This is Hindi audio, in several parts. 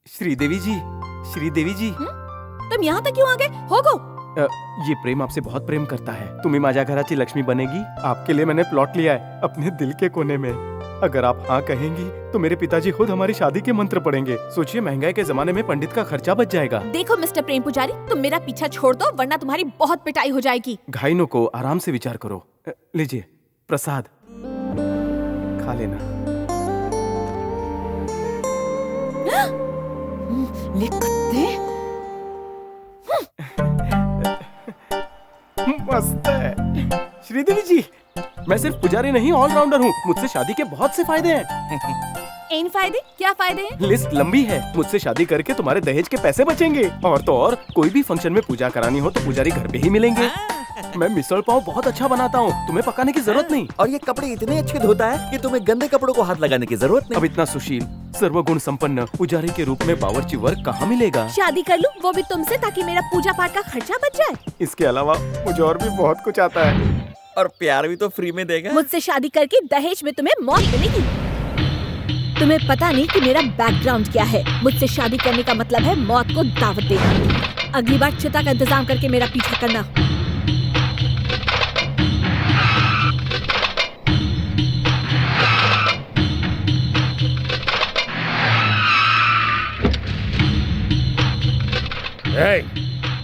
श्रीदेवी जी, श्रीदेवी जी। तुम यहाँ तक क्यों आ गए? होगो ये प्रेम आपसे बहुत प्रेम करता है। तुम्ही माझ्या घराची लक्ष्मी बनेगी। आपके लिए मैंने प्लॉट लिया है अपने दिल के कोने में। अगर आप हाँ कहेंगी तो मेरे पिताजी खुद हमारी शादी के मंत्र पढ़ेंगे। सोचिए, महंगाई के जमाने में पंडित का खर्चा बच जाएगा। देखो मिस्टर प्रेम पुजारी, तुम मेरा पीछा छोड़ दो वरना तुम्हारी बहुत पिटाई हो जाएगी। घायलों को आराम से विचार करो। लीजिए प्रसाद, खा लेना। ले कुत्ते। मस्त है। श्रीदेवी जी, मैं सिर्फ पुजारी नहीं ऑलराउंडर हूँ। मुझसे शादी के बहुत से फायदे हैं। इन फायदे? क्या फायदे हैं? लिस्ट लंबी है। मुझसे शादी करके तुम्हारे दहेज के पैसे बचेंगे। और तो और, कोई भी फंक्शन में पूजा करानी हो तो पुजारी घर पे ही मिलेंगे। मैं मिसल पाव बहुत अच्छा बनाता हूँ, तुम्हें पकाने की जरूरत नहीं। और ये कपड़े इतने अच्छे धोता है कि तुम्हें गंदे कपड़ों को हाथ लगाने की जरूरत नहीं। अब इतना सुशील, सर्वगुण संपन्न पुजारी के रूप में बावर्ची वर्क कहाँ मिलेगा? शादी कर लूं वो भी तुमसे, ताकि मेरा पूजा पाठ का खर्चा बच जाए। इसके अलावा मुझे और भी बहुत कुछ आता है। और प्यार भी तो फ्री में देगा। मुझसे शादी करके दहेज में तुम्हें मौत मिलेगी। तुम्हें पता नहीं कि मेरा बैकग्राउंड क्या है। मुझसे शादी करने का मतलब है मौत को दावत देना। अगली बार चिता का इंतजाम करके मेरा पीछा करना।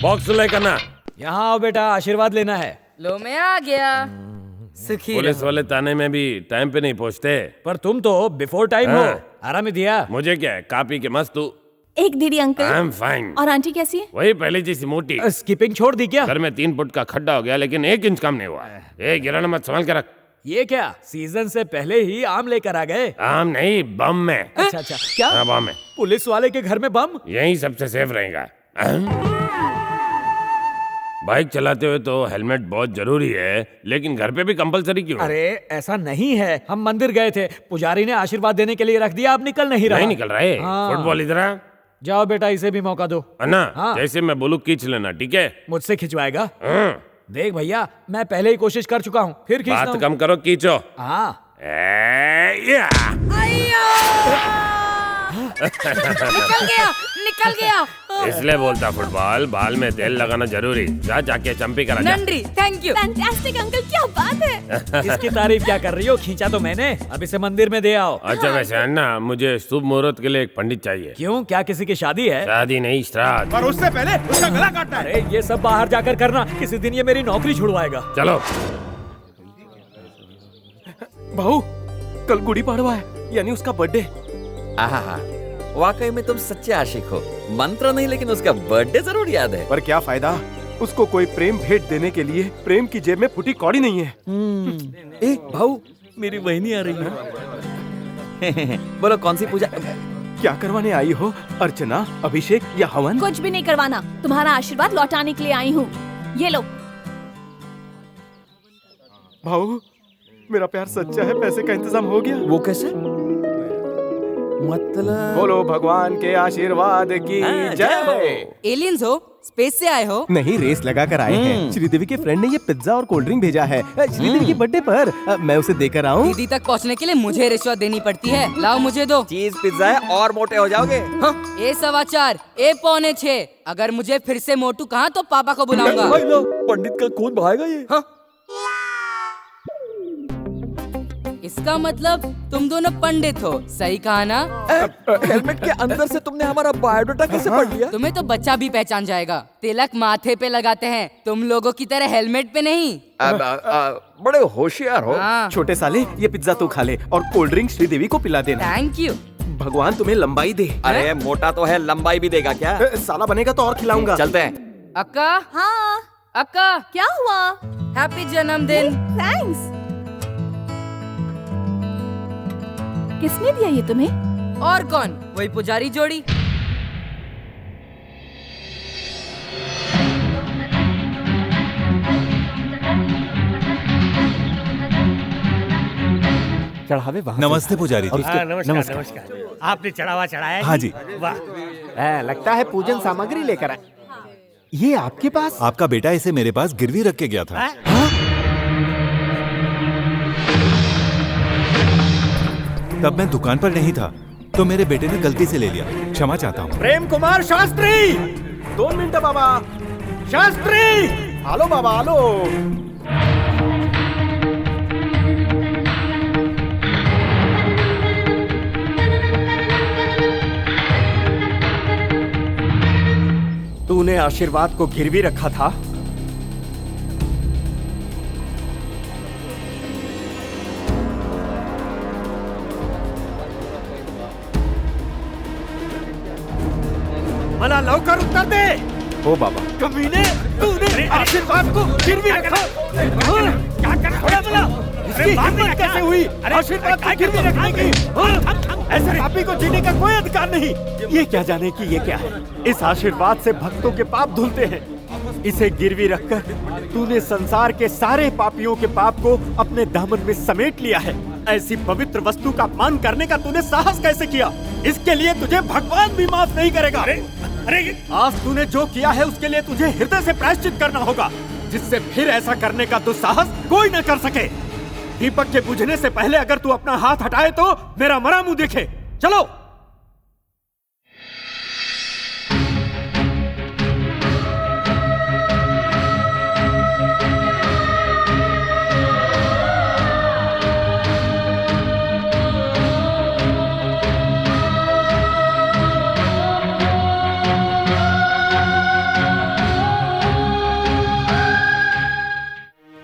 बॉक्स लेकर ना। यहाँ आओ बेटा, आशीर्वाद लेना है। लो मैं आ गया। सुखी पुलिस रहो। वाले ताने में भी टाइम पे नहीं पहुँचते। पर तुम तो बिफोर टाइम हो। हाँ। आराम दिया। मुझे क्या है, कापी के मस्त तू। एक दीदी अंकल। I am fine. और आंटी कैसी है? वही पहले जैसी मोटी। स्किपिंग छोड़ दी क्या? घर में 3 फुट का खड्डा हो गया लेकिन 1 इंच कम नहीं हुआ। ए गिराना मत, संभाल के रख। ये क्या, सीजन से पहले ही आम लेकर आ गए? आम नहीं, बम में। अच्छा अच्छा, क्या? हाँ, बम में। पुलिस वाले के घर में बम? यही सबसे सेफ रहेगा। बाइक चलाते हुए तो हेलमेट बहुत जरूरी है, लेकिन घर पे भी कंपलसरी क्यों? अरे ऐसा नहीं है, हम मंदिर गए थे, पुजारी ने आशीर्वाद देने के लिए रख दिया, अब निकल नहीं रहा। नहीं निकल रहा है। हाँ। फुटबॉल इधर आ। जाओ बेटा, इसे भी मौका दो। अन्ना, हाँ। जैसे मैं बोलूं खींच लेना, ठीक है? मुझसे खिंचवाएगा? हाँ। देख भैया, मैं पहले ही कोशिश कर चुका हूँ, फिर खींचना बात हूँ। कम करो, खींचो। हाँ। या। निकल गया, निकल गया। इसलिए बोलता फुटबॉल, बाल में तेल लगाना जरूरी। जा जाके चंपी करा जा। Nandi, thank you. Fantastic uncle, क्या बात है। इसकी तारीफ क्या कर रही हो? खींचा तो मैंने, अब इसे मंदिर में दे आओ। अच्छा वैसे अन्ना, मुझे शुभ मुहूर्त के लिए एक पंडित चाहिए। क्यों, क्या किसी की शादी है? शादी नहीं, श्राद्ध। पर उससे पहले उसका गला काटना है। अरे ये सब बाहर जाकर करना, किसी दिन ये मेरी नौकरी छुड़वाएगा। चलो। बहू, कल गुड़ी पाड़वा है, यानी उसका बर्थडे। आहा, वाकई में तुम सच्चे आशिक हो। मंत्र नहीं, लेकिन उसका बर्थडे जरूर याद है। पर क्या फायदा, उसको कोई प्रेम भेंट देने के लिए प्रेम की जेब में फूटी कौड़ी नहीं है। ए भाऊ, मेरी बहनी आ रही है। बोलो कौन सी पूजा? क्या करवाने आई हो? अर्चना, अभिषेक या हवन? कुछ भी नहीं करवाना, तुम्हारा आशीर्वाद लौटाने के लिए आई हूँ। ये लो। भाऊ, मेरा प्यार सच्चा है, पैसे का इंतजाम हो गया। वो कैसे? मतलब बोलो भगवान के आशीर्वाद की जय। एलियंस हो? स्पेस से आए हो? नहीं, रेस लगा कर आए हैं। श्रीदेवी के फ्रेंड ने ये पिज्जा और कोल्ड ड्रिंक भेजा है श्रीदेवी के बर्थडे पर। मैं उसे देकर आऊं? दीदी तक पहुंचने के लिए मुझे रिश्वत देनी पड़ती है। लाओ मुझे दो। चीज पिज्जा है और मोटे हो जाओगे। हाँ? ए 4:15, ए 6:45। अगर मुझे फिर से मोटू कहा तो पापा को बुलाऊंगा। भाई लो, पंडित का खून बहाएगा ये। हाँ? इसका मतलब तुम दोनों पंडित हो, सही कहा ना? हेलमेट के अंदर से तुमने हमारा बायोडाटा कैसे पढ़ लिया? तुम्हें तो बच्चा भी पहचान जाएगा। तिलक माथे पे लगाते हैं, तुम लोगों की तरह हेलमेट पे नहीं। बड़े होशियार हो। हाँ। छोटे साले, ये पिज्जा तू खा ले और कोल्ड ड्रिंक श्रीदेवी को पिला देना। Thank you. भगवान तुम्हें लंबाई दे। अरे मोटा तो है, लंबाई भी देगा क्या? साला बनेगा तो और खिलाऊंगा। चलते हैं। अक्का, हाँ, अक्का, क्या हुआ? हैप्पी जन्मदिन। थैंक्स। किसने दिया ये तुम्हें? और कौन? वही पुजारी जोड़ी। चढ़ावे वहाँ। नमस्ते पुजारी जी। नमस्कार नमस्कार। आपने चढ़ावा चढ़ाया? हाँ जी। वाह, लगता है पूजन सामग्री लेकर आए। ये आपके पास? आपका बेटा इसे मेरे पास गिरवी रख के गया था। तब मैं दुकान पर नहीं था, तो मेरे बेटे ने गलती से ले लिया, क्षमा चाहता हूँ। प्रेम कुमार शास्त्री, 2 मिनट बाबा। शास्त्री, आलो बाबा आलो। तूने आशीर्वाद को गिरवी रखा था। मला लवकर उत्तर दे। हो बाबा। कमीने, तूने आशीर्वाद को गिरवी रखा। क्या कर रहा है? इसकी हिम्मत कैसे हुई आशीर्वाद को गिरवी रखने की? ऐसे पापी को जीने का कोई अधिकार नहीं। ये क्या जाने कि ये क्या है। इस आशीर्वाद से भक्तों के पाप धुलते हैं। इसे गिरवी रखकर तूने संसार के सारे पापियों के पाप को अपने दामन में समेट लिया है। ऐसी पवित्र वस्तु का अपमान करने का तूने साहस कैसे किया? इसके लिए तुझे भगवान भी माफ नहीं करेगा। अरे आज तूने जो किया है उसके लिए तुझे हृदय से प्रायश्चित करना होगा, जिससे फिर ऐसा करने का दुस्साहस कोई न कर सके। दीपक के बुझने से पहले अगर तू अपना हाथ हटाए तो मेरा मरा मुंह देखे। चलो।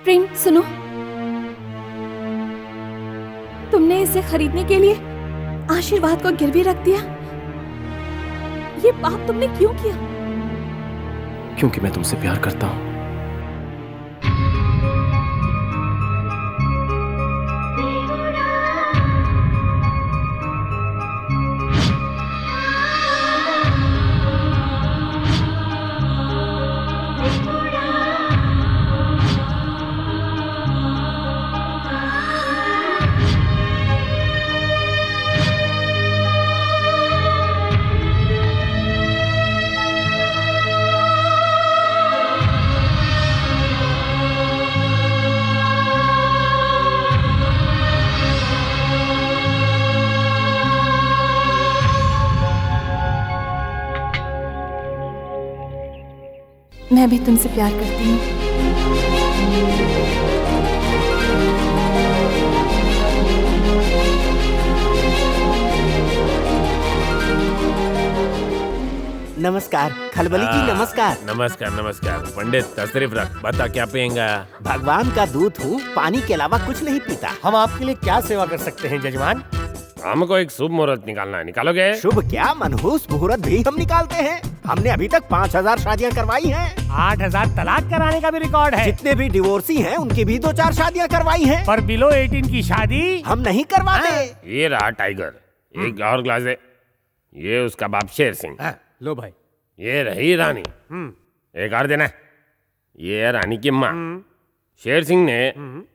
प्रेम सुनो, तुमने इसे खरीदने के लिए आशीर्वाद को गिरवी रख दिया। ये पाप तुमने क्यों किया? क्योंकि मैं तुमसे प्यार करता हूँ। मैं भी तुमसे प्यार करती हूँ। नमस्कार खलबली जी, नमस्कार। नमस्कार नमस्कार। पंडित तशरीफ रख, बता क्या पिएगा? भगवान का दूत हूँ, पानी के अलावा कुछ नहीं पीता। हम आपके लिए क्या सेवा कर सकते हैं जजमान? हमको एक शुभ मुहूर्त निकालना है, निकालोगे? शुभ क्या, मनहूस मुहूर्त भी हम निकालते हैं। हमने अभी तक 5000 शादियाँ करवाई हैं। 8000 तलाक कराने का भी रिकॉर्ड है। जितने भी डिवोर्सी हैं उनकी भी 2-4 शादियाँ करवाई हैं। पर बिलो 18 की शादी हम नहीं करवाते। ये रहा टाइगर, एक और ग्लास है। ये उसका बाप शेर सिंह। लो भाई। ये रही रानी, एक और देना। ये है रानी की माँ। शेर सिंह ने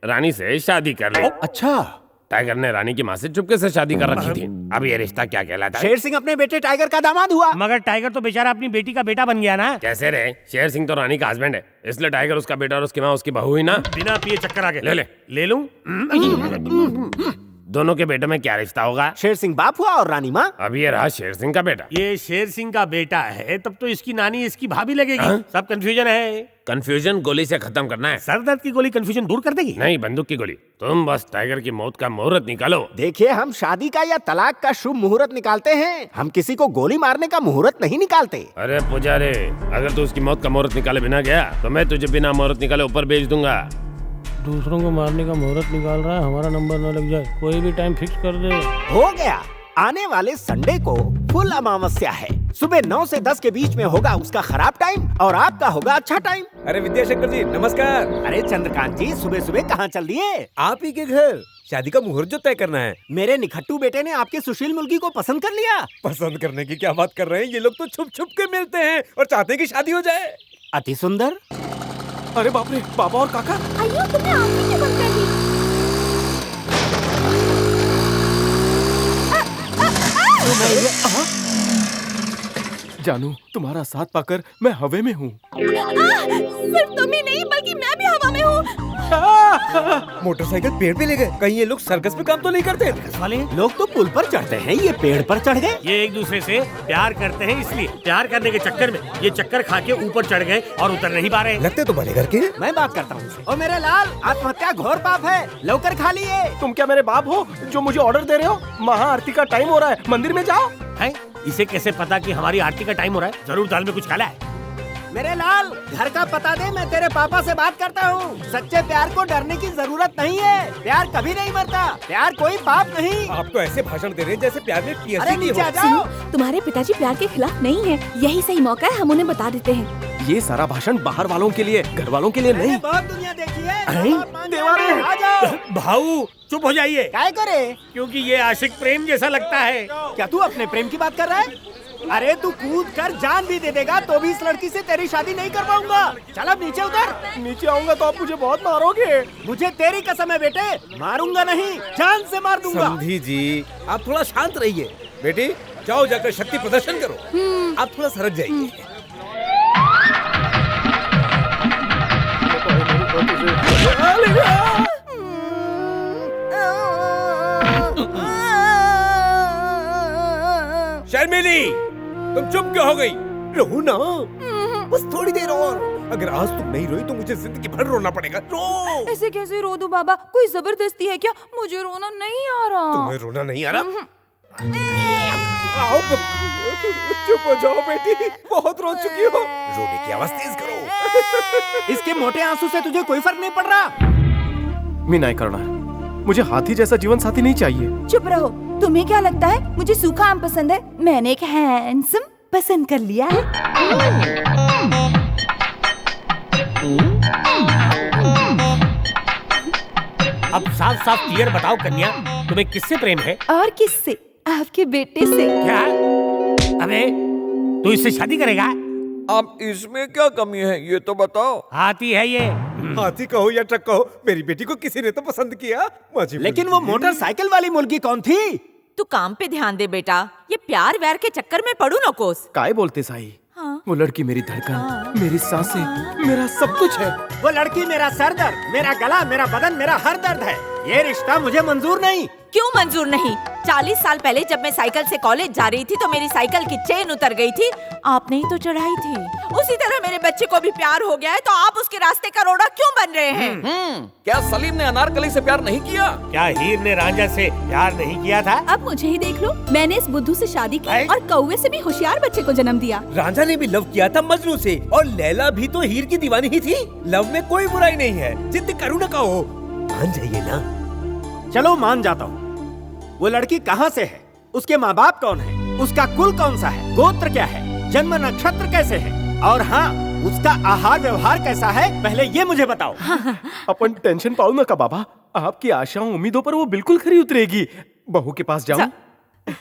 रानी से शादी कर ली। अच्छा। टाइगर ने रानी की माँ से चुपके से शादी कर रखी थी। अब ये रिश्ता क्या कहलाता है? शेर सिंह अपने बेटे टाइगर का दामाद हुआ। मगर टाइगर तो बेचारा अपनी बेटी का बेटा बन गया ना। कैसे रे? शेर सिंह तो रानी का हस्बैंड है, इसलिए टाइगर उसका बेटा और उसकी माँ उसकी बहू हुई ना। बिना पिए चक्कर आ गए। ले लूं? दोनों के बेटे में क्या रिश्ता होगा? शेर सिंह बाप हुआ और रानी माँ। अब ये रहा शेर सिंह का बेटा। ये शेर सिंह का बेटा है, तब तो इसकी नानी इसकी भाभी लगेगी। सब कंफ्यूजन है। कंफ्यूजन गोली से खत्म करना है। सर दर्द की गोली कंफ्यूजन दूर कर देगी? नहीं, बंदूक की गोली। तुम बस टाइगर की मौत का मुहूर्त निकालो। देखिए, हम शादी का या तलाक का शुभ मुहूर्त निकालते हैं, हम किसी को गोली मारने का मुहूर्त नहीं निकालते। अरे पुजारी, अगर तू उसकी मौत का मुहूर्त निकाले बिना गया तो मैं तुझे बिना मुहूर्त निकाले ऊपर भेज दूंगा। दूसरों को मारने का मुहूर्त निकाल रहा है, हमारा नंबर न लग जाए। कोई भी टाइम फिक्स कर दे। हो गया। आने वाले संडे को फुल अमावस्या है। सुबह 9 से 10 के बीच में होगा उसका खराब टाइम और आपका होगा अच्छा टाइम। अरे विद्याशंकर जी नमस्कार। अरे चंद्रकांत जी, सुबह सुबह कहाँ चल दिए? आप ही के घर शादी का मुहूर्त जो तय करना है। मेरे निखट्टू बेटे ने आपके सुशील मुल्की को पसंद कर लिया। पसंद करने की क्या बात कर रहे हैं? ये लोग तो छुप छुप के मिलते हैं और चाहते हैं कि शादी हो जाए। अति सुंदर। अरे बाप रे, बाबा और काका। अयो, तुमने आंखें क्यों बंद कर दी? जानू, तुम्हारा साथ पाकर मैं हवे में हूँ। सिर्फ तुम ही नहीं बल्कि मैं भी हवा में हूँ। मोटरसाइकिल पेड़ पे ले गए। कहीं ये लोग सर्कस में काम तो नहीं करते? वाले लोग तो पुल पर चढ़ते हैं, ये पेड़ पर चढ़ गए। ये एक दूसरे से प्यार करते हैं, इसलिए प्यार करने के चक्कर में ये चक्कर खा के ऊपर चढ़ गए और उतर नहीं पा रहे। लगते तो भले घर के। मैं बात करता हूँ। ओ मेरे लाल, आत्महत्या घोर पाप है, लौकर खा लिए। तुम क्या मेरे बाप हो जो मुझे ऑर्डर दे रहे हो? महाआरती का टाइम हो रहा है, मंदिर में जाओ। हैं? इसे कैसे पता कि हमारी आरती का टाइम हो रहा है? जरूर दाल में कुछ काला है। मेरे लाल, घर का पता दे, मैं तेरे पापा से बात करता हूँ। सच्चे प्यार को डरने की जरूरत नहीं है, प्यार कभी नहीं मरता, प्यार कोई पाप नहीं। आप तो ऐसे भाषण दे रहे हैं जैसे प्यार में अरे पीएचडी नीचे आ हो। जाओ। तुम्हारे पिताजी प्यार के खिलाफ नहीं है, यही सही मौका है, हम उन्हें बता देते हैं। ये सारा भाषण बाहर वालों के लिए, घर वालों के लिए मैंने नहीं। बहुत दुनिया देखी है। हैं? बहुत मान देवारे। जाते हैं, आ जाओ। भाऊ चुप हो जाइए, काय करे? क्योंकि ये आशिक प्रेम जैसा लगता है। क्या तू अपने प्रेम की बात कर रहा है? अरे तू कूद कर जान भी दे देगा तो भी इस लड़की से तेरी शादी नहीं कर पाऊंगा। चल अब नीचे उतर। नीचे आऊंगा तो आप मुझे बहुत मारोगे। मुझे तेरी कसम है बेटे, मारूंगा नहीं, जान से मार दूंगा। समधी जी, आप थोड़ा शांत रहिए। बेटी जाओ, जाकर शक्ति प्रदर्शन करो। आप थोड़ा सरक जाइए। शर्मिली, तुम चुप क्यों हो गई? रो ना, बस थोड़ी देर और। अगर आज तुम नहीं रोई तो मुझे जिंदगी भर रोना पड़ेगा। रो। ऐसे कैसे रो दूं बाबा? कोई जबरदस्ती है क्या? मुझे रोना नहीं आ रहा। तुम्हें रोना नहीं आ रहा? आओ, चुप हो जाओ बेटी, बहुत रो चुकी हो। रोने की आवाज तेज करो। इसके मोटे आंसू से तुझे कोई फर्क नहीं पड़ रहा। मीनाई करुणा, मुझे हाथी जैसा जीवन साथी नहीं चाहिए। चुप रहो। तुम्हें क्या लगता है मुझे सूखा आम पसंद है? मैंने एक हैंडसम पसंद कर लिया है। अब साफ साफ क्लियर बताओ कन्या, तुम्हें किससे प्रेम है? और किससे? आपके बेटे से। क्या? अबे तू इससे शादी करेगा? अब इसमें क्या कमी है ये तो बताओ। हाथी है ये। हाथी कहो या ट्रक कहो, मेरी बेटी को किसी ने तो पसंद किया। लेकिन वो मोटरसाइकिल वाली मुर्गी कौन थी? तू काम पे ध्यान दे बेटा, ये प्यार व्यार के चक्कर में पड़ू न कोस। काय बोलते साई? हाँ। वो लड़की मेरी धड़कन, मेरी सांसें, मेरा सब कुछ है। वो लड़की मेरा सर दर्द, मेरा गला, मेरा बदन, मेरा हर दर्द है। ये रिश्ता मुझे मंजूर नहीं। क्यों मंजूर नहीं? 40 साल पहले जब मैं साइकिल से कॉलेज जा रही थी तो मेरी साइकिल की चेन उतर गई थी, आपने ही तो चढ़ाई थी। उसी तरह मेरे बच्चे को भी प्यार हो गया है तो आप उसके रास्ते का रोड़ा क्यों बन रहे हैं? क्या सलीम ने अनारकली से प्यार नहीं किया? क्या हीर ने रांझा से प्यार नहीं किया था? अब मुझे ही देख लो, मैंने इस बुद्धू से शादी की और कौवे से भी होशियार बच्चे को जन्म दिया। रांझा ने भी लव किया था मजनू से, और लैला भी तो हीर की दीवानी ही थी। लव में कोई बुराई नहीं है, जिद करो न कहो। मान जाइए ना। चलो मान जाता हूँ। वो लड़की कहाँ से है? उसके माँ बाप कौन है? उसका कुल कौन सा है? गोत्र क्या है? जन्म नक्षत्र कैसे है? और हाँ, उसका आहार व्यवहार कैसा है? पहले ये मुझे बताओ। अपन टेंशन पाओ ना का बाबा, आपकी आशाओं उम्मीदों पर वो बिल्कुल खरी उतरेगी। बहू के पास जाऊं?